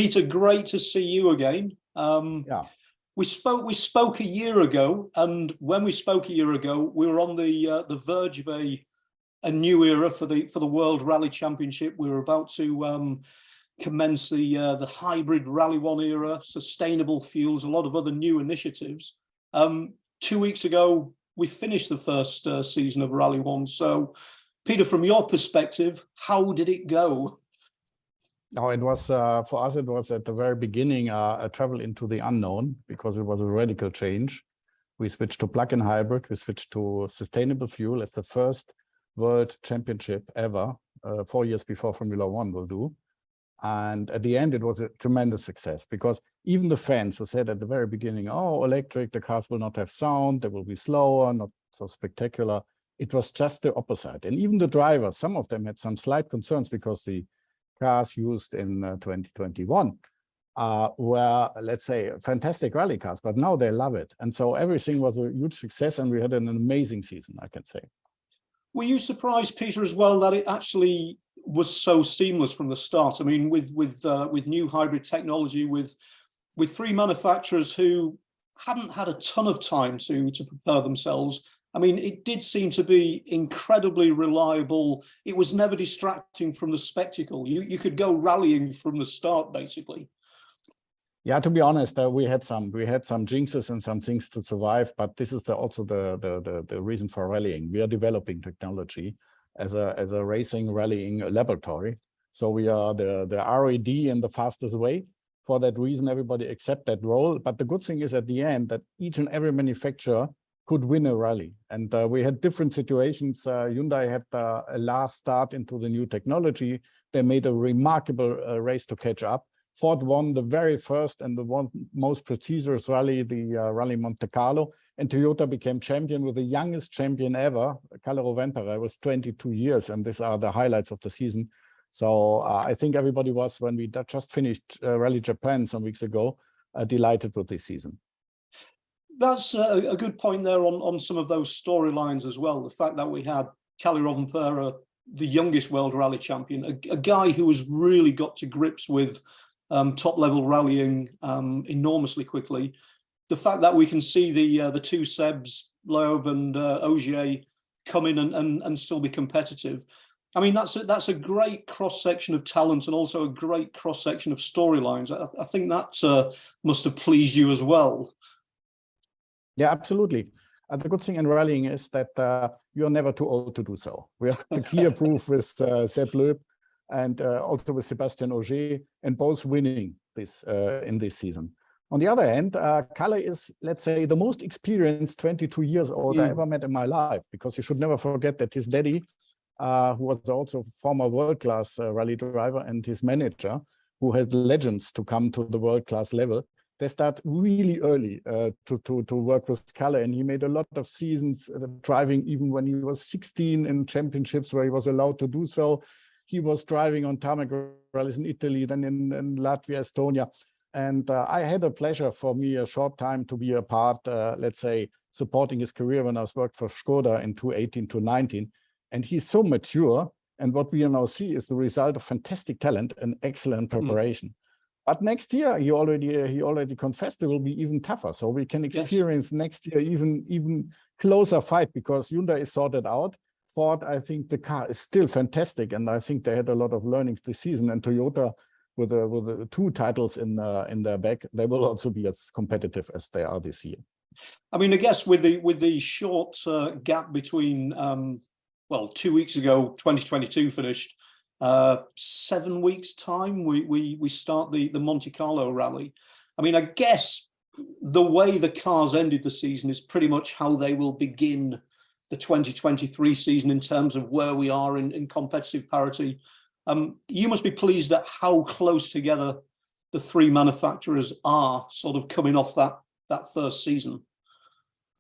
Peter, great to see you again. Yeah. We spoke a year ago, and when we spoke a year ago, we were on the verge of a new era for the World Rally Championship. We were about to commence the hybrid Rally One era, sustainable fuels, a lot of other new initiatives. 2 weeks ago, we finished the first season of Rally One. So, Peter, from your perspective, how did it go? Oh, it was for us. It was at the very beginning a travel into the unknown, because it was a radical change. We switched to plug-in hybrid. We switched to sustainable fuel as the first world championship ever, 4 years before Formula One will do. And at the end, it was a tremendous success, because even the fans who said at the very beginning, "Oh, electric, the cars will not have sound, they will be slower, not so spectacular," it was just the opposite. And even the drivers, some of them had some slight concerns, because the cars used in 2021 were, let's say, fantastic rally cars, but now they love it. And so everything was a huge success, and we had an amazing season, I can say. Were you surprised, Peter, as well, that it actually was so seamless from the start? I mean, with new hybrid technology, with three manufacturers who hadn't had a ton of time to prepare themselves. I mean, it did seem to be incredibly reliable. It was never distracting from the spectacle. You could go rallying from the start, basically. Yeah, to be honest, we had some jinxes and some things to survive, but this is also the reason for rallying. We are developing technology as a racing rallying laboratory. So we are the R&D in the fastest way. For that reason, everybody accept that role. But the good thing is at the end that each and every manufacturer could win a rally. And we had different situations. Hyundai had a last start into the new technology. They made a remarkable race to catch up. Ford won the very first and the most prestigious rally, the Rally Monte Carlo. And Toyota became champion with the youngest champion ever, Kalle Rovanperä, was 22 years. And these are the highlights of the season. So I think everybody was, when we just finished Rally Japan some weeks ago, delighted with this season. That's a good point there on some of those storylines as well. The fact that we had Kalle Rovanperä, the youngest world rally champion, a guy who has really got to grips with top-level rallying enormously quickly. The fact that we can see the two Sebs, Loeb and Ogier, come in and still be competitive. I mean, that's a great cross-section of talent, and also a great cross-section of storylines. I think that must have pleased you as well. Yeah, absolutely. The good thing in rallying is that you're never too old to do so. We have the clear proof with Seb Loeb and also with Sebastian Ogier, and both winning this in this season. On the other hand, Kalle is, let's say, the most experienced 22 years old I ever met in my life, because you should never forget that his daddy, who was also former world-class rally driver, and his manager, who had legends to come to the world-class level, they start really early to work with Kalle, and he made a lot of seasons driving even when he was 16 in championships where he was allowed to do so. He was driving on tarmac rallies in Italy, then in Latvia, Estonia. And I had a pleasure for me a short time to be a part, let's say, supporting his career when I was worked for Skoda in 2018 to 19. And he's so mature. And what we now see is the result of fantastic talent and excellent preparation. But next year, he already confessed it will be even tougher. So we can experience next year even closer fight, because Hyundai is sorted out. Ford, I think the car is still fantastic, and I think they had a lot of learnings this season. And Toyota, with the two titles in their back, they will also be as competitive as they are this year. I mean, I guess with the short gap between, 2 weeks ago, 2022 finished. 7 weeks time, we start the Monte Carlo rally. I mean, I guess the way the cars ended the season is pretty much how they will begin the 2023 season in terms of where we are in competitive parity. You must be pleased at how close together the three manufacturers are, sort of coming off that first season.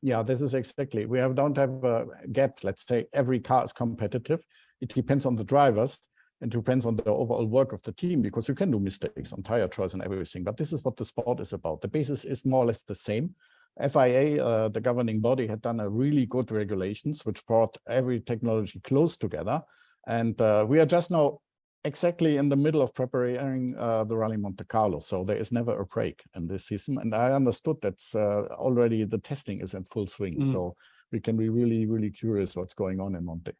Yeah, this is exactly. Don't have a gap. Let's say every car is competitive. It depends on the drivers. It depends on the overall work of the team, because you can do mistakes on tire choice and everything. But this is what the sport is about. The basis is more or less the same. FIA, the governing body, had done a really good regulations, which brought every technology close together. And we are just now exactly in the middle of preparing the Rally Monte Carlo. So there is never a break in this season. And I understood that's already the testing is in full swing. So we can be really, really curious what's going on in Monte.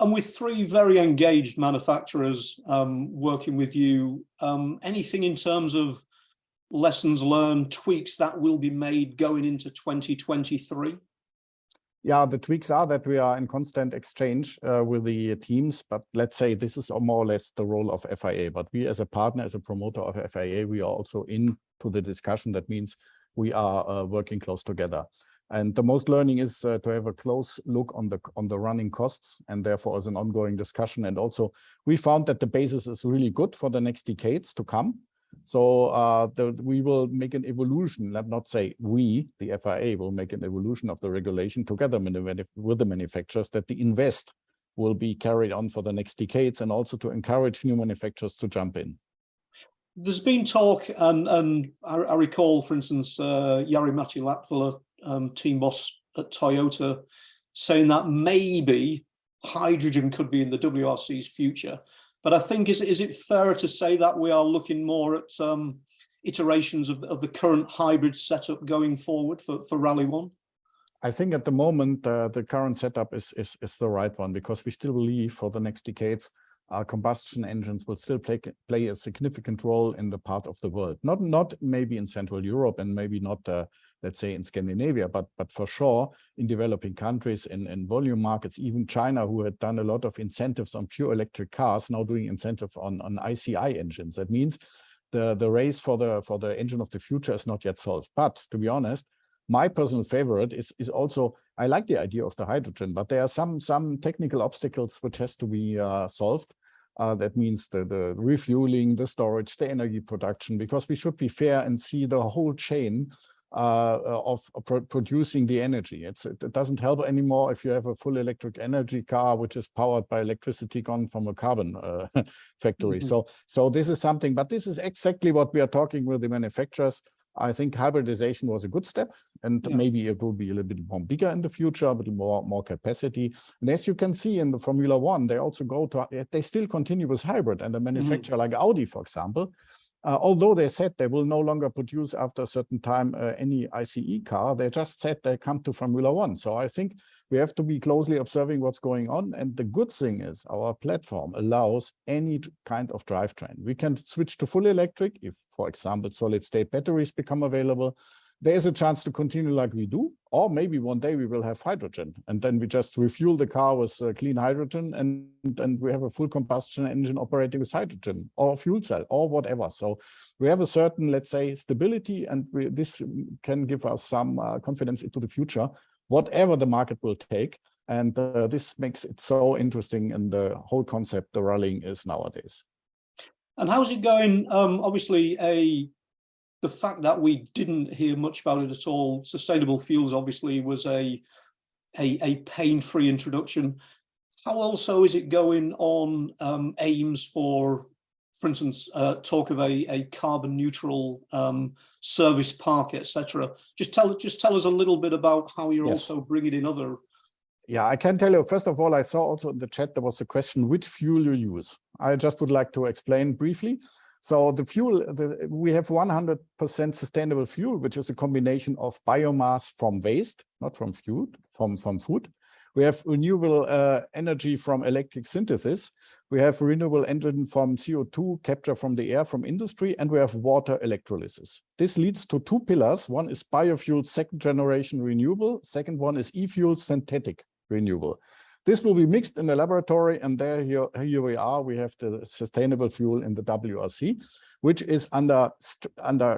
And with 3 very engaged manufacturers working with you, anything in terms of lessons learned, tweaks that will be made going into 2023? Yeah, the tweaks are that we are in constant exchange with the teams, but let's say this is more or less the role of FIA. But we as a partner, as a promoter of FIA, we are also into the discussion. That means we are working close together. And the most learning is to have a close look on the running costs, and therefore as an ongoing discussion. And also we found that the basis is really good for the next decades to come. So we will make an evolution, let not say we, the FIA, will make an evolution of the regulation together with the manufacturers, that the invest will be carried on for the next decades, and also to encourage new manufacturers to jump in. There's been talk, and I recall, for instance, Jari-Matti Latvala, team boss at Toyota, saying that maybe hydrogen could be in the WRC's future. But I think, is it fair to say that we are looking more at iterations of the current hybrid setup going forward for Rally 1? I think at the moment, the current setup is the right one, because we still believe for the next decades, combustion engines will still play a significant role in the part of the world. Not maybe in Central Europe, and maybe not, let's say, in Scandinavia, but for sure in developing countries, in volume markets, even China, who had done a lot of incentives on pure electric cars, now doing incentive on ICI engines. That means the race for the engine of the future is not yet solved. But to be honest, my personal favorite is also, I like the idea of the hydrogen, but there are some technical obstacles which has to be solved. That means the refueling, the storage, the energy production, because we should be fair and see the whole chain of producing the energy. It doesn't help anymore if you have a full electric energy car which is powered by electricity gone from a carbon factory. So this is something, but this is exactly what we are talking with the manufacturers. I think hybridization was a good step, and maybe it will be a little bit more bigger in the future, a little more capacity. And as you can see in the Formula One, they also they still continue with hybrid, and a manufacturer like Audi, for example, although they said they will no longer produce after a certain time any ICE car, they just said they come to Formula One. So I think we have to be closely observing what's going on. And the good thing is our platform allows any kind of drivetrain. We can switch to full electric if, for example, solid state batteries become available. There is a chance to continue like we do, or maybe one day we will have hydrogen, and then we just refuel the car with clean hydrogen, and we have a full combustion engine operating with hydrogen or fuel cell or whatever. So we have a certain, let's say, stability, and this can give us some confidence into the future, whatever the market will take. And this makes it so interesting in the whole concept the rallying is nowadays. And how's it going? Obviously, the fact that we didn't hear much about it at all, sustainable fuels obviously was a pain-free introduction. How also is it going on aims for instance, talk of a carbon neutral service park, etc. Just tell us a little bit about how you're also bringing in other. Yeah, I can tell you, first of all, I saw also in the chat, there was a question, which fuel you use. I just would like to explain briefly. So the fuel, we have 100% sustainable fuel, which is a combination of biomass from waste, not from food, from food. We have renewable energy from electric synthesis. We have renewable energy from CO2 capture from the air from industry, and we have water electrolysis. This leads to 2 pillars. One is biofuel, second generation renewable. Second one is e-fuel, synthetic renewable. This will be mixed in the laboratory, and here we are. We have the sustainable fuel in the WRC, which is under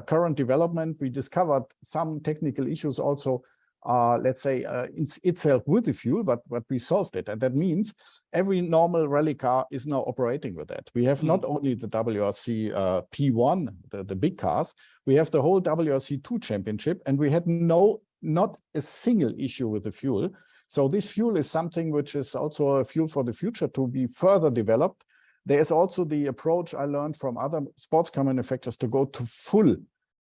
current development. We discovered some technical issues also, let's say, itself with the fuel, but we solved it. And that means every normal rally car is now operating with that. We have not only the WRC P1, the big cars, we have the whole WRC 2 championship, and we had not a single issue with the fuel. So this fuel is something which is also a fuel for the future to be further developed. There is also the approach I learned from other sports car manufacturers to go to full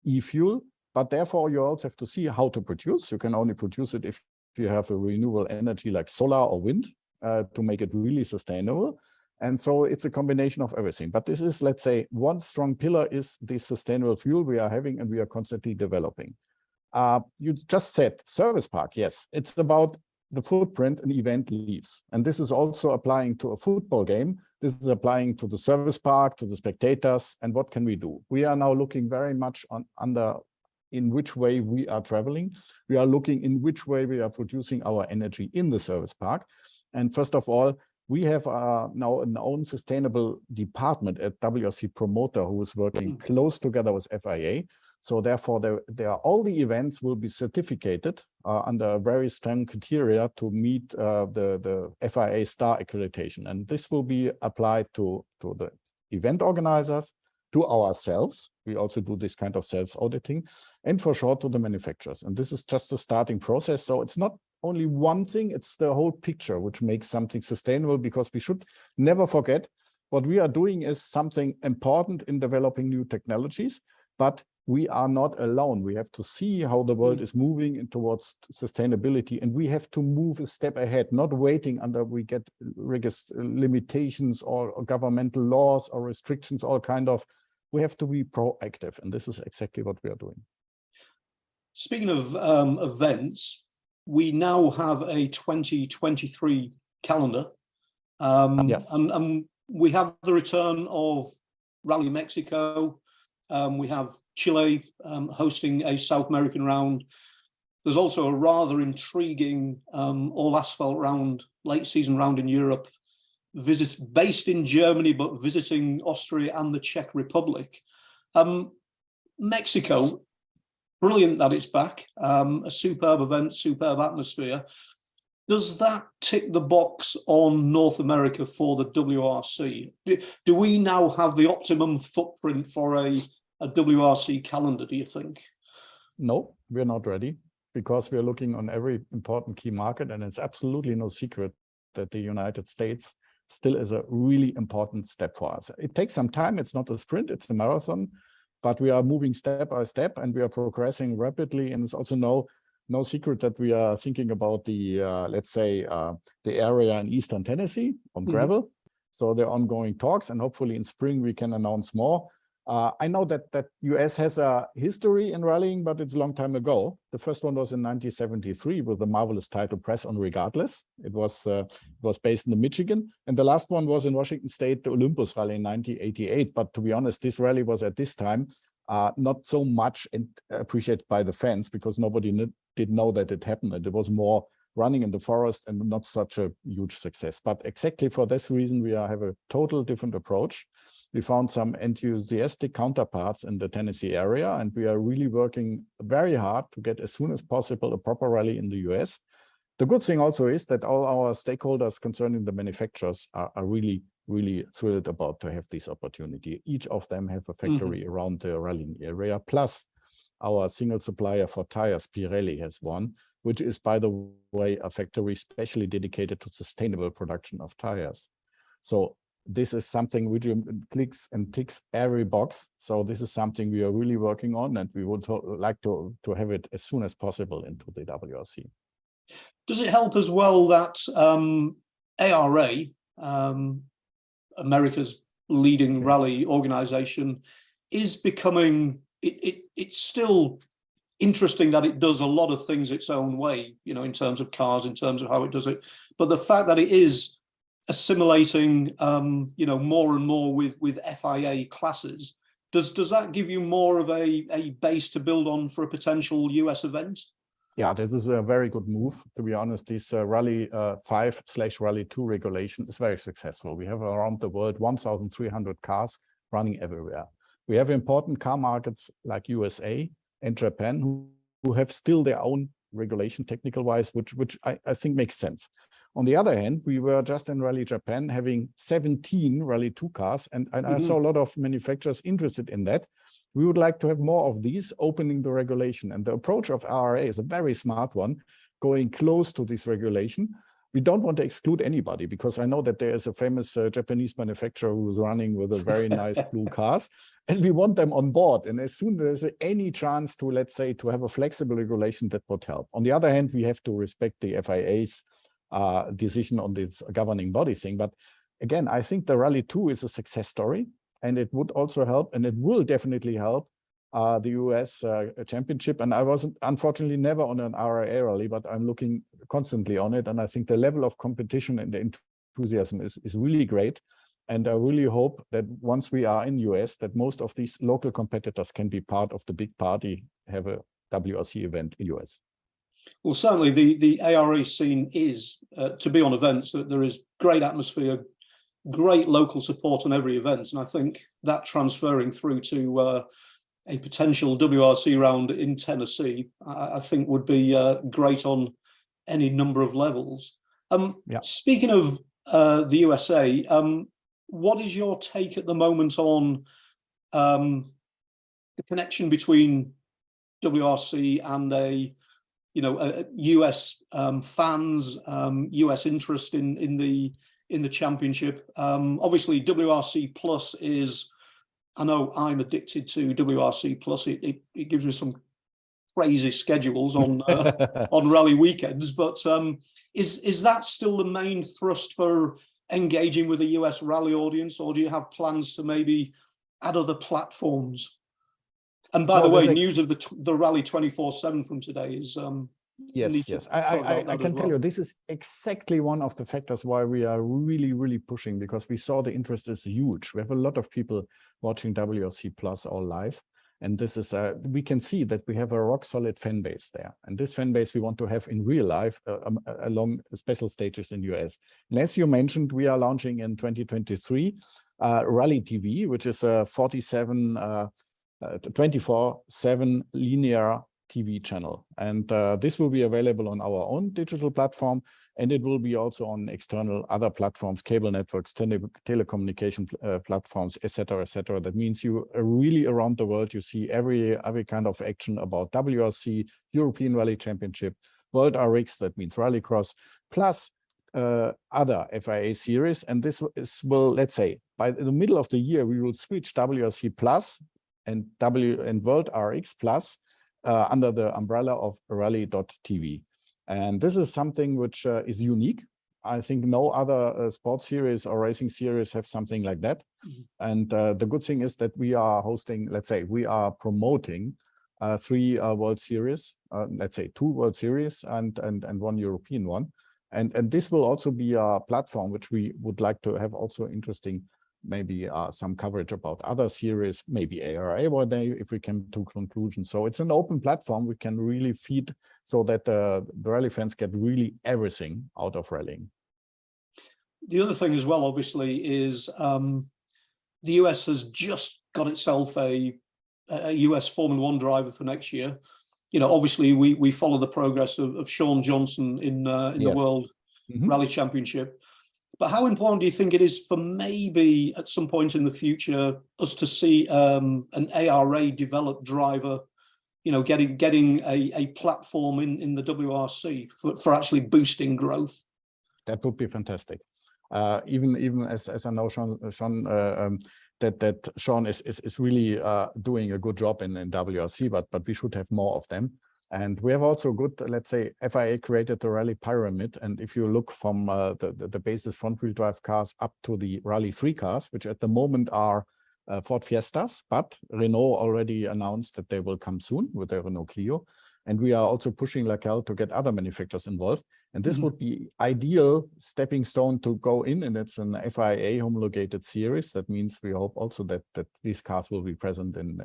e-fuel, but therefore you also have to see how to produce. You can only produce it if you have a renewable energy like solar or wind to make it really sustainable. And so it's a combination of everything. But this is, let's say, one strong pillar is the sustainable fuel we are having and we are constantly developing. You just said service park. Yes, it's about the footprint an event leaves. And this is also applying to a football game. This is applying to the service park, to the spectators. And what can we do? We are now looking very much in which way we are traveling. We are looking in which way we are producing our energy in the service park. And first of all, we have now an own sustainable department at WRC Promoter who is working close together with FIA. So therefore, all the events will be certificated under very strong criteria to meet the FIA star accreditation. And this will be applied to the event organizers, to ourselves. We also do this kind of self-auditing, and for sure to the manufacturers. And this is just the starting process. So it's not only one thing, it's the whole picture which makes something sustainable, because we should never forget what we are doing is something important in developing new technologies, but we are not alone. We have to see how the world is moving towards sustainability, and we have to move a step ahead, not waiting until we get limitations or governmental laws or restrictions, all kind of. We have to be proactive, and this is exactly what we are doing. Speaking of events, we now have a 2023 calendar. Yes. And we have the return of Rally Mexico. We have Chile hosting a South American round. There's also a rather intriguing all asphalt round, late season round in Europe, based in Germany, but visiting Austria and the Czech Republic. Mexico, brilliant that it's back, a superb event, superb atmosphere. Does that tick the box on North America for the WRC? Do we now have the optimum footprint for a WRC calendar, do you think? No, we're not ready, because we're looking on every important key market, and it's absolutely no secret that the United States still is a really important step for us. It takes some time. It's not a sprint, it's a marathon, but we are moving step by step and we are progressing rapidly. And it's also no secret that we are thinking about the, let's say, the area in Eastern Tennessee on gravel. So there are ongoing talks, and hopefully in spring we can announce more. I know that US has a history in rallying, but it's a long time ago. The first one was in 1973 with the marvelous title Press on Regardless. It was based in Michigan. And the last one was in Washington State, the Olympus Rally in 1988. But to be honest, this rally was at this time not so much appreciated by the fans, because nobody did know that it happened. And it was more running in the forest and not such a huge success. But exactly for this reason, we have a total different approach. We found some enthusiastic counterparts in the Tennessee area, and we are really working very hard to get as soon as possible a proper rally in the US. The good thing also is that all our stakeholders concerning the manufacturers are really, really thrilled about to have this opportunity. Each of them have a factory around the rallying area. Plus, our single supplier for tires, Pirelli, has one, which is, by the way, a factory specially dedicated to sustainable production of tires. So this is something which clicks and ticks every box. So this is something we are really working on, and we would like to have it as soon as possible into the WRC. Does it help as well that ARA, America's leading rally organization, is becoming, it's still interesting that it does a lot of things its own way, you know, in terms of cars, in terms of how it does it. But the fact that it is assimilating, you know, more and more with FIA classes, does that give you more of a base to build on for a potential US event? Yeah, this is a very good move. To be honest, this Rally 5/Rally 2 regulation is very successful. We have around the world 1,300 cars running everywhere. We have important car markets like USA and Japan who have still their own regulation technical wise, which I think makes sense. On the other hand, we were just in Rally Japan having 17 Rally 2 cars, and I saw a lot of manufacturers interested in that. We would like to have more of these, opening the regulation. And the approach of RRA is a very smart one, going close to this regulation. We don't want to exclude anybody, because I know that there is a famous Japanese manufacturer who is running with a very nice blue cars, and we want them on board. And as soon as there's any chance to, let's say, to have a flexible regulation, that would help. On the other hand, we have to respect the FIA's decision on this governing body thing. But again, I think the Rally 2 is a success story, and it would also help, and it will definitely help the US championship. And I wasn't, unfortunately, never on an RIA rally, but I'm looking constantly on it. And I think the level of competition and the enthusiasm is really great. And I really hope that once we are in US, that most of these local competitors can be part of the big party, have a WRC event in US. Well, certainly the ARE scene is, to be on events, that there is great atmosphere, great local support on every event. And I think that transferring through to a potential WRC round in Tennessee, I think would be great on any number of levels. Yeah. Speaking of the USA, what is your take at the moment on the connection between WRC and US fans, US interest in the championship? Obviously, WRC Plus is, I know I'm addicted to WRC Plus. It gives me some crazy schedules on on rally weekends, but is that still the main thrust for engaging with a US rally audience, or do you have plans to maybe add other platforms? And by the way, news of the rally 24/7 from today is yes. I can tell you this is exactly one of the factors why we are really pushing, because we saw the interest is huge. We have a lot of people watching WRC Plus all live, and this is we can see that we have a rock solid fan base there, and this fan base we want to have in real life along special stages in US. And as you mentioned, we are launching in 2023 Rally TV, which is a 24/7 linear TV channel, and this will be available on our own digital platform, and it will be also on external other platforms, cable networks, telecommunication platforms, etc. That means you really around the world, you see every kind of action about WRC, European Rally Championship, World RX, that means Rallycross, plus other FIA series. And this will, let's say, by the middle of the year, we will switch WRC Plus and World RX Plus under the umbrella of rally.tv. And this is something which is unique. I think no other sports series or racing series have something like that. Mm-hmm. And the good thing is that we are hosting, let's say, we are promoting 3 World Series, let's say 2 World Series and 1 European one. And this will also be a platform which we would like to have also interesting, maybe some coverage about other series, maybe ARA one day if we come to conclusion. So it's an open platform we can really feed so that the rally fans get really everything out of rallying. The other thing as well, obviously, is the US has just got itself a US Formula One driver for next year. You know, obviously we follow the progress of Sean Johnson in yes. the World Rally Championship. But how important do you think it is for maybe at some point in the future us to see an ARA developed driver, you know, getting a platform in the WRC for actually boosting growth? That would be fantastic. Even as I know Sean that Sean is really doing a good job in WRC, but we should have more of them. And we have also good, let's say, FIA created the rally pyramid. And if you look from the basis front wheel drive cars up to the Rally 3 cars, which at the moment are Ford Fiestas, but Renault already announced that they will come soon with the Renault Clio. And we are also pushing like hell to get other manufacturers involved. And this would be ideal stepping stone to go in, and it's an FIA homologated series. That means we hope also that these cars will be present in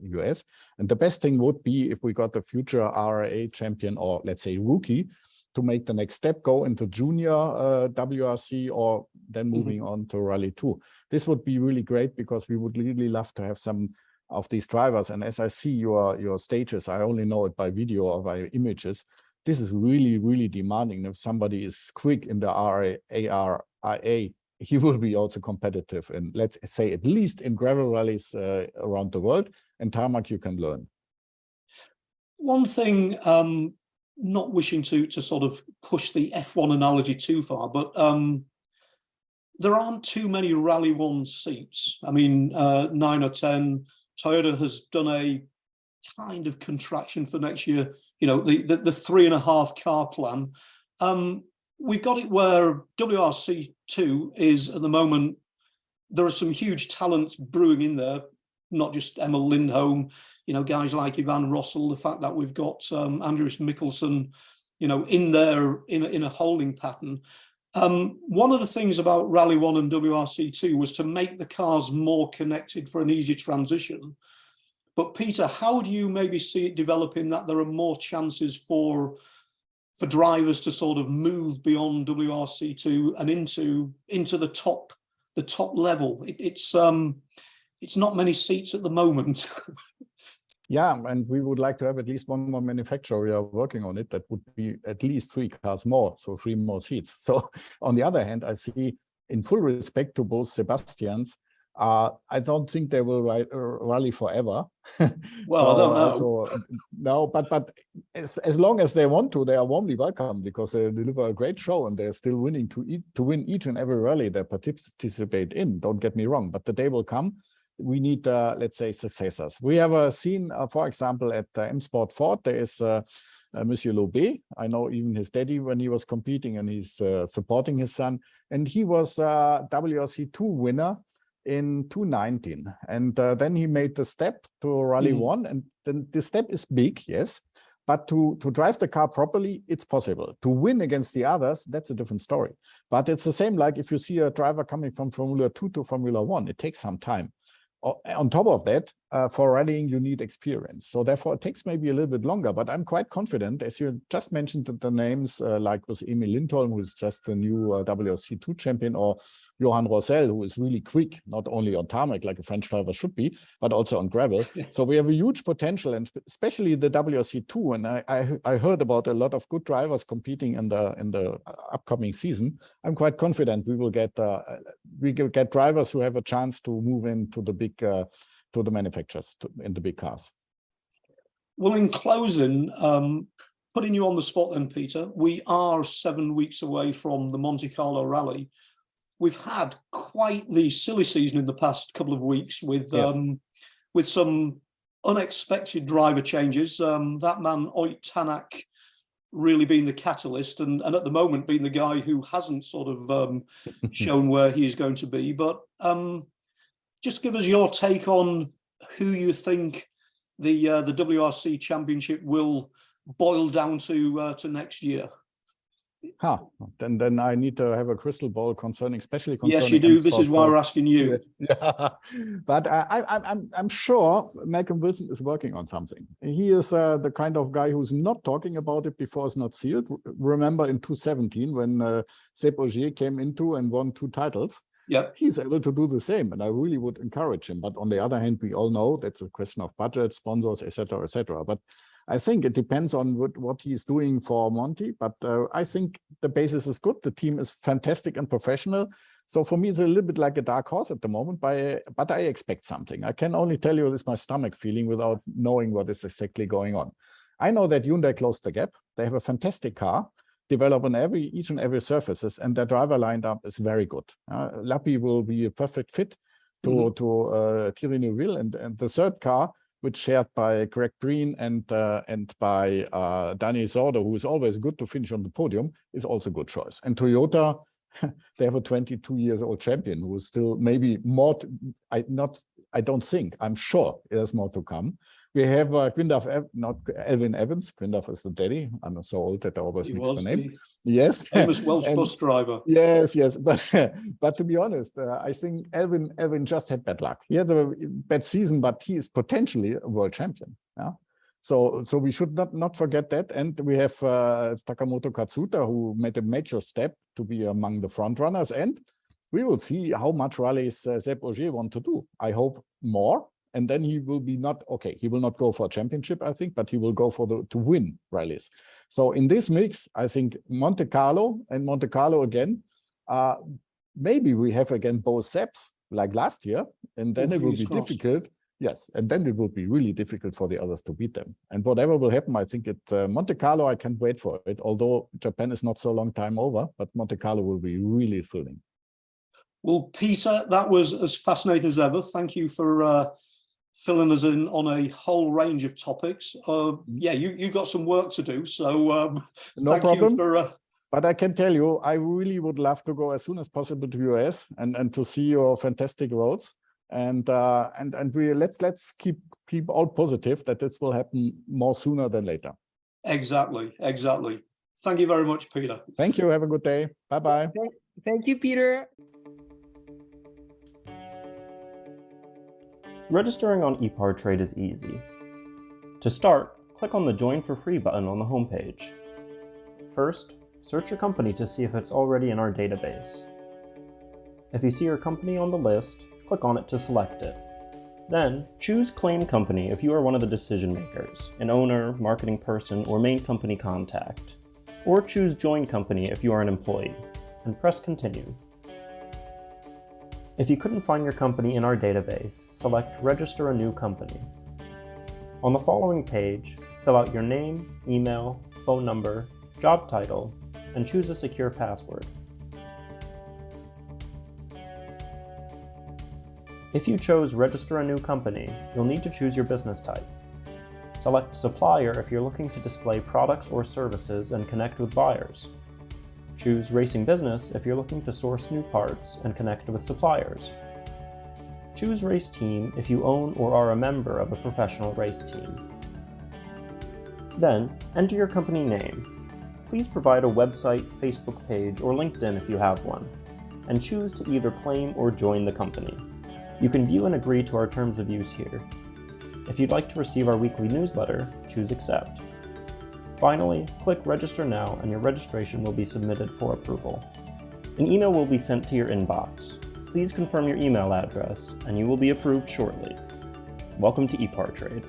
US. And the best thing would be if we got a future RA champion, or let's say rookie, to make the next step, go into junior WRC, or then moving on to Rally 2. This would be really great, because we would really love to have some of these drivers. And as I see your stages, I only know it by video or by images. This is really demanding. If somebody is quick in the ARIA, he will be also competitive, and let's say at least in gravel rallies around the world, and tarmac you can learn. One thing, not wishing to sort of push the F1 analogy too far, but there aren't too many Rally 1 seats. I mean, 9 or 10. Toyota has done a kind of contraction for next year, you know, the 3.5 car plan. we've got it where WRC2 is at the moment, there are some huge talents brewing in there, not just Emil Lindholm, you know, guys like Ivan Rossel, the fact that we've got Andreas Mikkelsen, you know, in there in a holding pattern. One of the things about Rally 1 and WRC2 was to make the cars more connected for an easy transition. But Peter, how do you maybe see it developing that there are more chances for drivers to sort of move beyond WRC2 and into the top level? It's not many seats at the moment. Yeah, and we would like to have at least one more manufacturer. We are working on it. That would be at least 3 cars more, so 3 more seats. So on the other hand, I see, in full respect to both Sebastians, I don't think they will rally forever. Well, I don't know. So, no, but as long as they want to, they are warmly welcome, because they deliver a great show and they're still winning to win each and every rally they participate in. Don't get me wrong, but the day will come. We need, let's say, successors. We have seen, for example, at M Sport Ford, there is Monsieur Lobé. I know even his daddy when he was competing, and he's supporting his son. And he was WRC2 winner in 2019. And then he made the step to Rally 1. And then the step is big, yes. But to drive the car properly, it's possible. To win against the others, that's a different story. But it's the same like if you see a driver coming from Formula 2 to Formula 1, it takes some time. On top of that, for rallying, you need experience. So therefore, it takes maybe a little bit longer, but I'm quite confident, as you just mentioned, the names like with Emil Lindholm, who is just the new WRC2 champion, or Johan Rossel, who is really quick, not only on tarmac, like a French driver should be, but also on gravel. So we have a huge potential, and especially the WRC2. And I heard about a lot of good drivers competing in the upcoming season. I'm quite confident we will get drivers who have a chance to move into the big to the manufacturers in the big cars. Well, in closing, putting you on the spot then, Peter, we are 7 weeks away from the Monte Carlo Rally. We've had quite the silly season in the past couple of weeks with some unexpected driver changes. That man, Oyt Tanak, really being the catalyst, and at the moment being the guy who hasn't sort of shown where he's going to be. But just give us your take on who you think the WRC Championship will boil down to next year. Then I need to have a crystal ball especially concerning. Yes, you do. This is why we're asking you. Yeah. But I'm sure Malcolm Wilson is working on something. He is the kind of guy who's not talking about it before it's not sealed. Remember in 2017 when Sepp Ogier came into and won 2 titles. Yeah, he's able to do the same, and I really would encourage him. But on the other hand, we all know that's a question of budget, sponsors, etc., etc. But I think it depends on what he's doing for Monty. But I think the basis is good. The team is fantastic and professional. So for me, it's a little bit like a dark horse at the moment. But I expect something. I can only tell you this is my stomach feeling without knowing what is exactly going on. I know that Hyundai closed the gap. They have a fantastic car, develop on each and every surfaces, and their driver lineup is very good. Lappi will be a perfect fit to Thierry Neuville, and the third car, which shared by Greg Breen and by Dani Sordo, who is always good to finish on the podium, is also a good choice. And Toyota, they have a 22-year-old champion who is still maybe more. I'm sure there's more to come. We have Gwyndaf, not Elvin Evans. Gwyndaf is the daddy. I'm so old that I always mix the name. Yes. Famous Welsh bus driver. Yes. But to be honest, I think Elvin just had bad luck. He had a bad season, but he is potentially a world champion. Yeah. So we should not forget that. And we have Takamoto Katsuta, who made a major step to be among the front runners. And we will see how much rallies Sepp Ogier want to do. I hope more. And then he will be he will not go for a championship, I think, but he will go to win rallies. So in this mix, I think Monte Carlo again, maybe we have again both Sepps like last year, and then it will be difficult. Yes, and then it will be really difficult for the others to beat them. And whatever will happen, I think Monte Carlo, I can't wait for it, although Japan is not so long time over, but Monte Carlo will be really thrilling. Well, Peter, that was as fascinating as ever. Thank you for filling us in on a whole range of topics. Yeah, you got some work to do, so no problem. But I can tell you, I really would love to go as soon as possible to US and to see your fantastic roads. And let's keep all positive that this will happen more sooner than later. Exactly. Thank you very much, Peter. Thank you. Have a good day. Bye-bye. Thank you, Peter. Registering on Epartrade is easy. To start, click on the Join for Free button on the homepage. First, search your company to see if it's already in our database. If you see your company on the list, click on it to select it. Then, choose Claim Company if you are one of the decision makers, an owner, marketing person, or main company contact. Or choose Join Company if you are an employee, and press Continue. If you couldn't find your company in our database, select Register a New Company. On the following page, fill out your name, email, phone number, job title, and choose a secure password. If you chose Register a New Company, you'll need to choose your business type. Select Supplier if you're looking to display products or services and connect with buyers. Choose Racing Business if you're looking to source new parts and connect with suppliers. Choose Race Team if you own or are a member of a professional race team. Then, enter your company name. Please provide a website, Facebook page, or LinkedIn if you have one, and choose to either claim or join the company. You can view and agree to our terms of use here. If you'd like to receive our weekly newsletter, choose Accept. Finally, click Register Now and your registration will be submitted for approval. An email will be sent to your inbox. Please confirm your email address and you will be approved shortly. Welcome to Epartrade.